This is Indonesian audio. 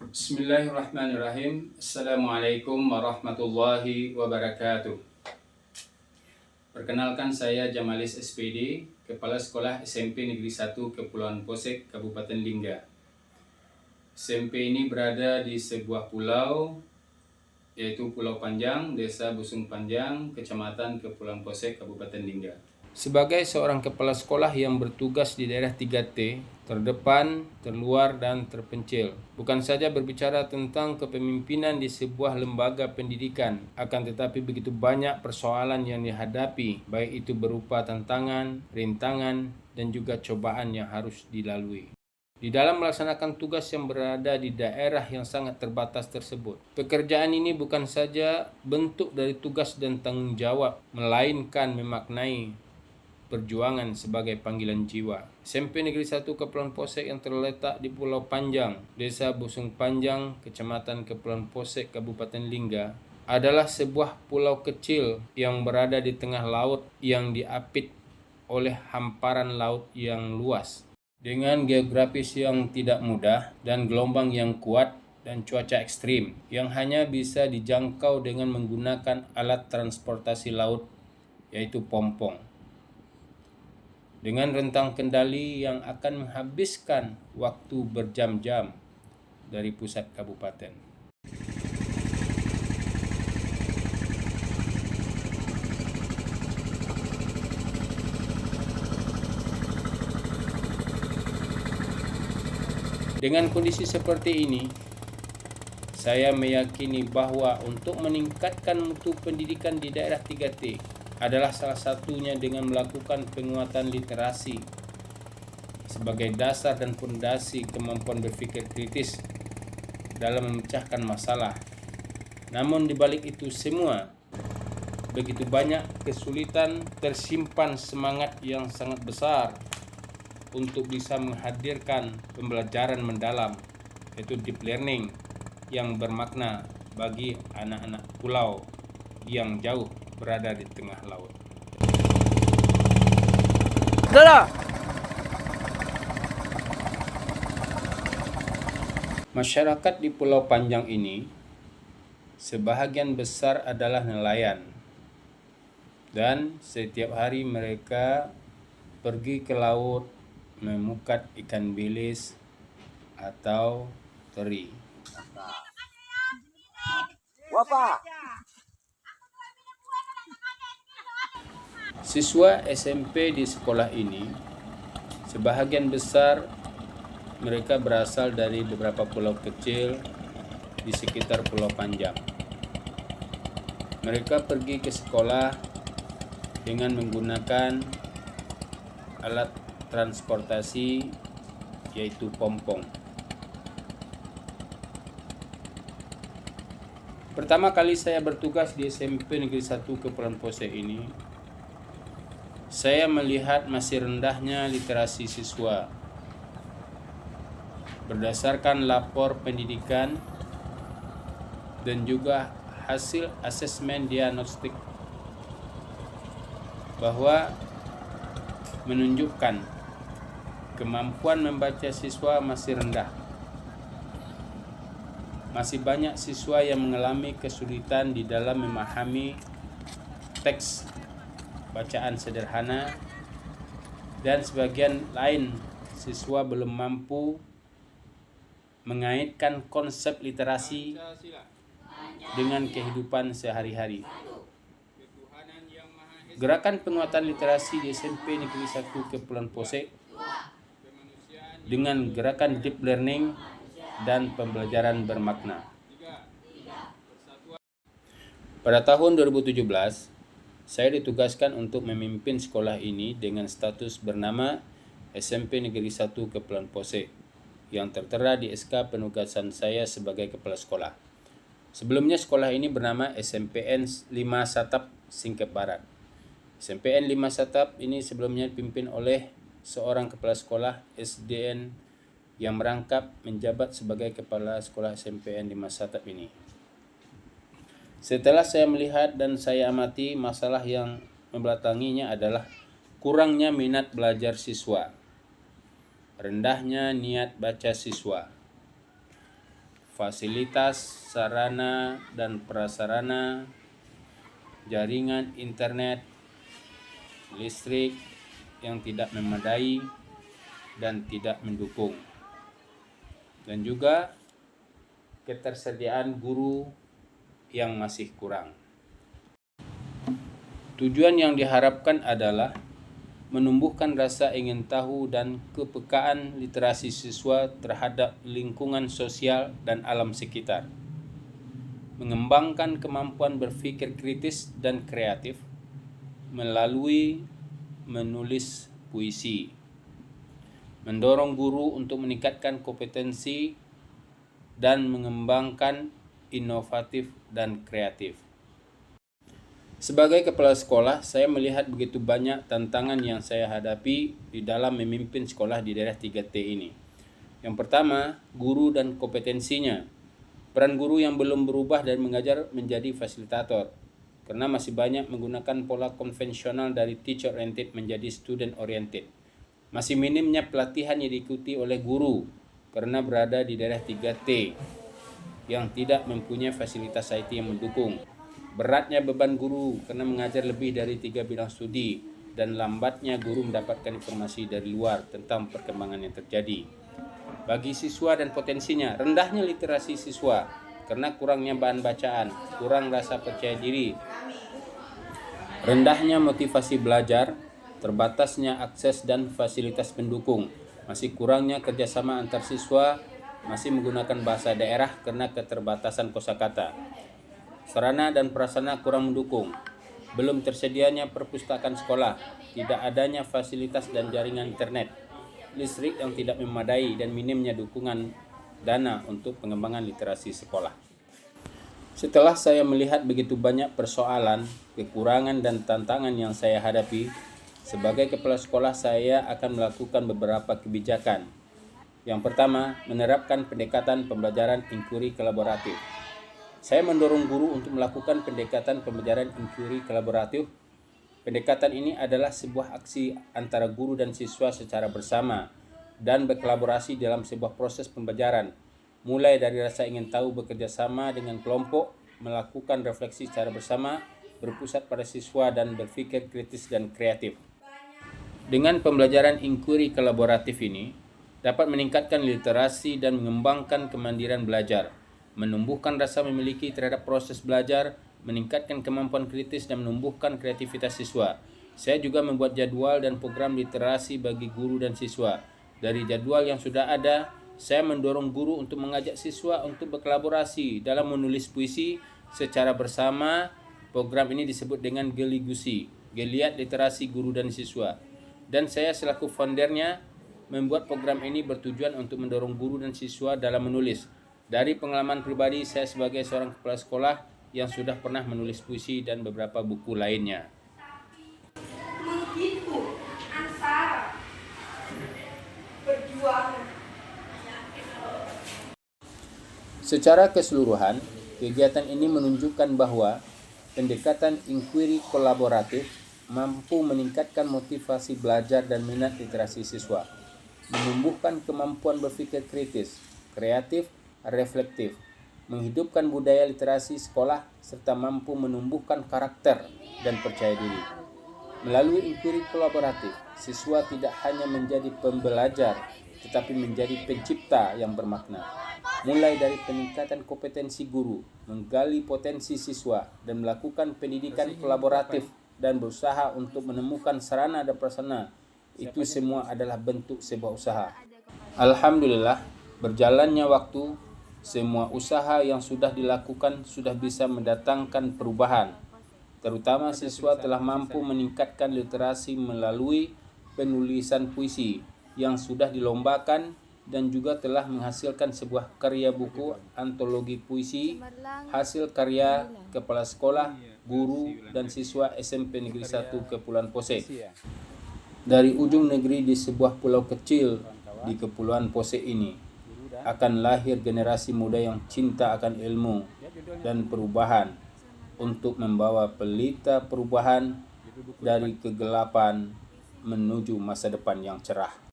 Bismillahirrahmanirrahim. Assalamualaikum warahmatullahi wabarakatuh. Perkenalkan, saya Jamalis SPD, Kepala Sekolah SMP Negeri 1 Kepulauan Posek, Kabupaten Lingga. SMP ini berada di sebuah pulau, yaitu Pulau Panjang, Desa Busung Panjang, Kecamatan Kepulauan Posek, Kabupaten Lingga. Sebagai seorang kepala sekolah yang bertugas di daerah 3T, terdepan, terluar, dan terpencil, bukan saja berbicara tentang kepemimpinan di sebuah lembaga pendidikan, akan tetapi begitu banyak persoalan yang dihadapi, baik itu berupa tantangan, rintangan, dan juga cobaan yang harus dilalui. Di dalam melaksanakan tugas yang berada di daerah yang sangat terbatas tersebut, pekerjaan ini bukan saja bentuk dari tugas dan tanggung jawab, melainkan memaknai perjuangan sebagai panggilan jiwa. SMP Negeri 1 Kepulauan Posek yang terletak di Pulau Panjang, Desa Busung Panjang, Kecamatan Kepulauan Posek, Kabupaten Lingga, adalah sebuah pulau kecil yang berada di tengah laut yang diapit oleh hamparan laut yang luas. Dengan geografis yang tidak mudah dan gelombang yang kuat dan cuaca ekstrim yang hanya bisa dijangkau dengan menggunakan alat transportasi laut, yaitu pompong. Dengan rentang kendali yang akan menghabiskan waktu berjam-jam dari pusat kabupaten. Dengan kondisi seperti ini, saya meyakini bahwa untuk meningkatkan mutu pendidikan di daerah 3T adalah salah satunya dengan melakukan penguatan literasi sebagai dasar dan fondasi kemampuan berpikir kritis dalam memecahkan masalah. Namun di balik itu semua, begitu banyak kesulitan, tersimpan semangat yang sangat besar untuk bisa menghadirkan pembelajaran mendalam, yaitu deep learning, yang bermakna bagi anak-anak pulau yang jauh berada di tengah laut. Masyarakat di Pulau Panjang ini sebahagian besar adalah nelayan, dan setiap hari mereka pergi ke laut memukat ikan bilis atau teri. Siswa SMP di sekolah ini sebahagian besar mereka berasal dari beberapa pulau kecil di sekitar Pulau Panjang. Mereka pergi ke sekolah dengan menggunakan alat transportasi, yaitu pompong. Pertama kali saya bertugas di SMP Negeri 1 Kepulauan Posek ini, saya melihat masih rendahnya literasi siswa. Berdasarkan lapor pendidikan dan juga hasil asesmen diagnostik bahwa menunjukkan kemampuan membaca siswa masih rendah. Masih banyak siswa yang mengalami kesulitan di dalam memahami teks bacaan sederhana, dan sebagian lain siswa belum mampu mengaitkan konsep literasi dengan kehidupan sehari-hari. Gerakan penguatan literasi di SMP Negeri 1 Kepulauan Posek dengan gerakan deep learning dan pembelajaran bermakna. Pada tahun 2017, saya ditugaskan untuk memimpin sekolah ini dengan status bernama SMP Negeri 1 Kepulauan Posek yang tertera di SK penugasan saya sebagai kepala sekolah. Sebelumnya sekolah ini bernama SMPN 5 Satap Singkep Barat. SMPN 5 Satap ini sebelumnya dipimpin oleh seorang kepala sekolah SDN yang merangkap menjabat sebagai kepala sekolah SMPN 5 Satap ini. Setelah saya melihat dan saya amati, masalah yang membelakanginya adalah kurangnya minat belajar siswa, rendahnya niat baca siswa, fasilitas, sarana dan prasarana, jaringan internet, listrik yang tidak memadai dan tidak mendukung, dan juga ketersediaan guru yang masih kurang. Tujuan yang diharapkan adalah menumbuhkan rasa ingin tahu dan kepekaan literasi siswa terhadap lingkungan sosial dan alam sekitar, mengembangkan kemampuan berpikir kritis dan kreatif melalui menulis puisi, mendorong guru untuk meningkatkan kompetensi dan mengembangkan inovatif dan kreatif. Sebagai kepala sekolah, saya melihat begitu banyak tantangan yang saya hadapi di dalam memimpin sekolah di daerah 3T ini. Yang pertama, guru dan kompetensinya. Peran guru yang belum berubah dari mengajar menjadi fasilitator, karena masih banyak menggunakan pola konvensional dari teacher oriented menjadi student oriented. Masih minimnya pelatihan yang diikuti oleh guru karena berada di daerah 3T yang tidak mempunyai fasilitas IT yang mendukung. Beratnya beban guru karena mengajar lebih dari 3 bidang studi, dan lambatnya guru mendapatkan informasi dari luar tentang perkembangan yang terjadi. Bagi siswa dan potensinya, rendahnya literasi siswa karena kurangnya bahan bacaan, kurang rasa percaya diri, rendahnya motivasi belajar, terbatasnya akses dan fasilitas pendukung, masih kurangnya kerjasama antar siswa, masih menggunakan bahasa daerah karena keterbatasan kosakata. Sarana dan prasarana kurang mendukung, belum tersedianya perpustakaan sekolah, tidak adanya fasilitas dan jaringan internet, listrik yang tidak memadai, dan minimnya dukungan dana untuk pengembangan literasi sekolah. Setelah saya melihat begitu banyak persoalan, kekurangan dan tantangan yang saya hadapi, sebagai kepala sekolah saya akan melakukan beberapa kebijakan. Yang pertama, menerapkan pendekatan pembelajaran inquiry kolaboratif. Saya mendorong guru untuk melakukan pendekatan pembelajaran inquiry kolaboratif. Pendekatan ini adalah sebuah aksi antara guru dan siswa secara bersama dan berkolaborasi dalam sebuah proses pembelajaran, mulai dari rasa ingin tahu, bekerja sama dengan kelompok, melakukan refleksi secara bersama, berpusat pada siswa, dan berpikir kritis dan kreatif. Dengan pembelajaran inquiry kolaboratif ini dapat meningkatkan literasi dan mengembangkan kemandirian belajar, menumbuhkan rasa memiliki terhadap proses belajar, meningkatkan kemampuan kritis, dan menumbuhkan kreativitas siswa. Saya juga membuat jadwal dan program literasi bagi guru dan siswa. Dari jadwal yang sudah ada, saya mendorong guru untuk mengajak siswa untuk berkolaborasi dalam menulis puisi secara bersama. Program ini disebut dengan Geligusi, Geliat Literasi Guru dan Siswa. Dan saya selaku foundernya membuat program ini bertujuan untuk mendorong guru dan siswa dalam menulis. Dari pengalaman pribadi saya sebagai seorang kepala sekolah yang sudah pernah menulis puisi dan beberapa buku lainnya. Menghitung antara perjuangan. Secara keseluruhan, kegiatan ini menunjukkan bahwa pendekatan inquiry kolaboratif mampu meningkatkan motivasi belajar dan minat literasi siswa, menumbuhkan kemampuan berpikir kritis, kreatif, reflektif, menghidupkan budaya literasi sekolah, serta mampu menumbuhkan karakter dan percaya diri. Melalui inquiry kolaboratif, siswa tidak hanya menjadi pembelajar, tetapi menjadi pencipta yang bermakna. Mulai dari peningkatan kompetensi guru, menggali potensi siswa, dan melakukan pendidikan kolaboratif, dan berusaha untuk menemukan sarana dan prasarana, itu semua adalah bentuk sebuah usaha. Alhamdulillah, berjalannya waktu, semua usaha yang sudah dilakukan sudah bisa mendatangkan perubahan. Terutama siswa telah mampu meningkatkan literasi melalui penulisan puisi yang sudah dilombakan, dan juga telah menghasilkan sebuah karya buku antologi puisi hasil karya kepala sekolah, guru, dan siswa SMP Negeri 1 Kepulauan Posek. Dari ujung negeri di sebuah pulau kecil di Kepulauan Posek ini akan lahir generasi muda yang cinta akan ilmu dan perubahan untuk membawa pelita perubahan dari kegelapan menuju masa depan yang cerah.